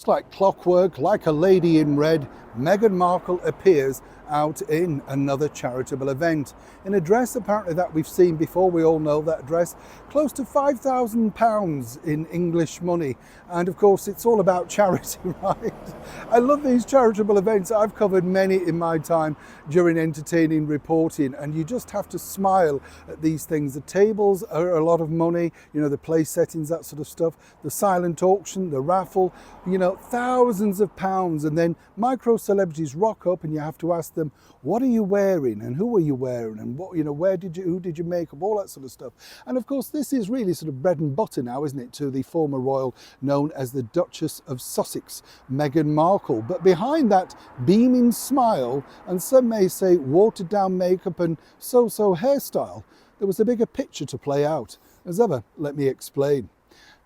Just like clockwork, like a lady in red, Meghan Markle appears out in another charitable event. In a dress apparently that we've seen before, we all know that dress, close to £5,000 in English money. And of course it's all about charity, right? I love these charitable events. I've covered many in my time during entertaining reporting, and you just have to smile at these things. The tables are a lot of money, you know, the place settings, that sort of stuff, the silent auction, the raffle, you know, thousands of pounds. And then micro celebrities rock up and you have to ask them, what are you wearing and who are you wearing and what, you know, who did you make up, all that sort of stuff. And of course this is really sort of bread and butter now, isn't it, to the former royal known as the Duchess of Sussex, Meghan Markle. But behind that beaming smile, and some may say watered down makeup and so-so hairstyle, there was a bigger picture to play out. As ever, let me explain.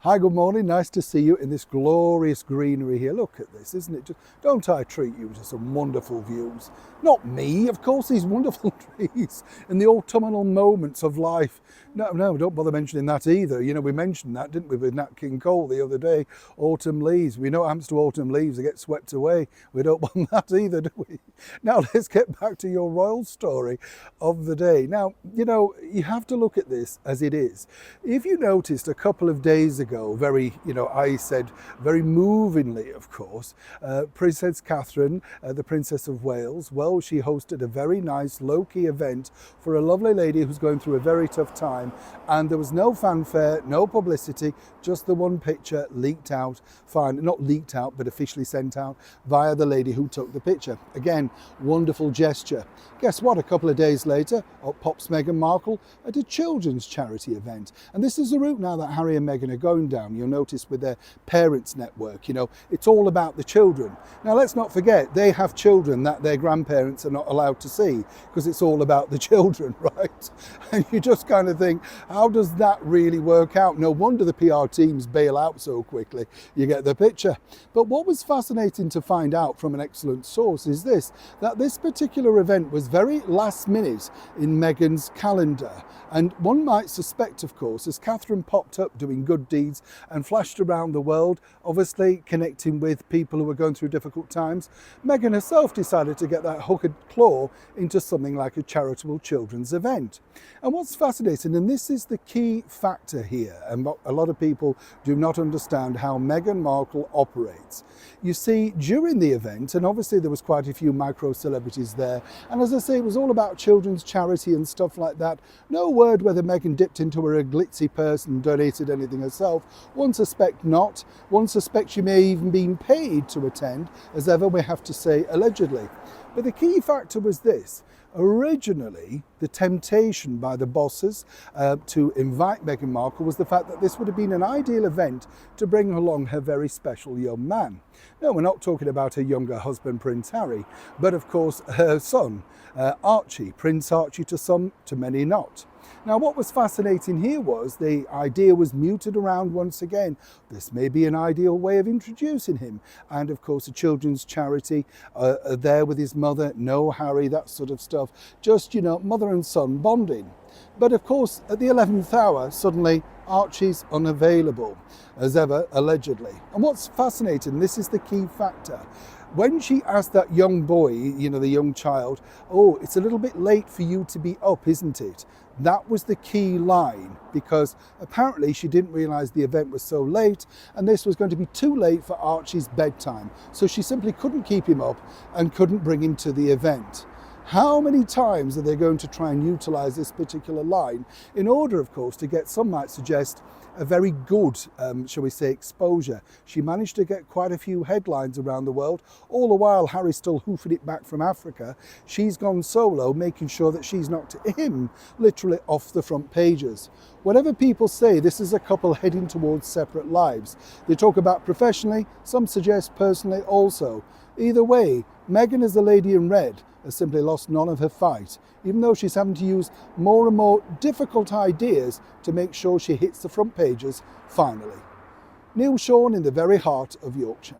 Hi, good morning. Nice to see you in this glorious greenery here. Look at this, isn't it? Don't I treat you to some wonderful views? Not me, of course, these wonderful trees and the autumnal moments of life. No, don't bother mentioning that either. You know, we mentioned that, didn't we, with Nat King Cole the other day? Autumn leaves. We know what happens to autumn leaves. They get swept away. We don't want that either, do we? Now, let's get back to your royal story of the day. Now, you know, you have to look at this as it is. If you noticed a couple of days ago, I said very movingly, of course, Princess Catherine, the Princess of Wales, well, she hosted a very nice low-key event for a lovely lady who's going through a very tough time, and there was no fanfare, no publicity, just the one picture leaked out, not leaked out, but officially sent out via the lady who took the picture. Again, wonderful gesture. Guess what? A couple of days later, up pops Meghan Markle at a children's charity event. And this is the route now that Harry and Meghan are going down. You'll notice with their parents network, you know, it's all about the children. Now, let's not forget, they have children that their grandparents are not allowed to see because it's all about the children, right? And you just kind of think, how does that really work out? No wonder the PR teams bail out so quickly. You get the picture. But what was fascinating to find out from an excellent source is this, that this particular event was very last minute in Meghan's calendar. And one might suspect, of course, as Catherine popped up doing good deeds and flashed around the world, obviously connecting with people who were going through difficult times, Meghan herself decided to get that hooked claw into something like a charitable children's event. And what's fascinating, and this is the key factor here, and a lot of people do not understand how Meghan Markle operates. You see, during the event, and obviously there was quite a few micro celebrities there, and as I say, it was all about children's charity and stuff like that. No word whether Meghan dipped into her glitzy purse and donated anything herself. One suspect not. One suspects she may even been paid to attend, as ever we have to say allegedly. But the key factor was this. Originally, the temptation by the bosses to invite Meghan Markle was the fact that this would have been an ideal event to bring along her very special young man. No, we're not talking about her younger husband, Prince Harry, but of course her son, Archie, Prince Archie to some, to many not. Now, what was fascinating here was the idea was muted around once again. This may be an ideal way of introducing him. And of course, a children's charity there with his mother, no Harry, that sort of stuff. Just, you know, mother and son bonding. But of course, at the 11th hour, suddenly Archie's unavailable, as ever, allegedly. And what's fascinating, this is the key factor. When she asked that young boy, you know, the young child, oh, it's a little bit late for you to be up, isn't it? That was the key line, because apparently she didn't realise the event was so late and this was going to be too late for Archie's bedtime. So she simply couldn't keep him up and couldn't bring him to the event. How many times are they going to try and utilise this particular line in order, of course, to get, some might suggest, a very good, shall we say, exposure? She managed to get quite a few headlines around the world. All the while, Harry's still hoofing it back from Africa. She's gone solo, making sure that she's knocked him literally off the front pages. Whatever people say, this is a couple heading towards separate lives. They talk about professionally, some suggest personally also. Either way, Meghan as the lady in red has simply lost none of her fight, even though she's having to use more and more difficult ideas to make sure she hits the front pages finally. Neil Sean in the very heart of Yorkshire.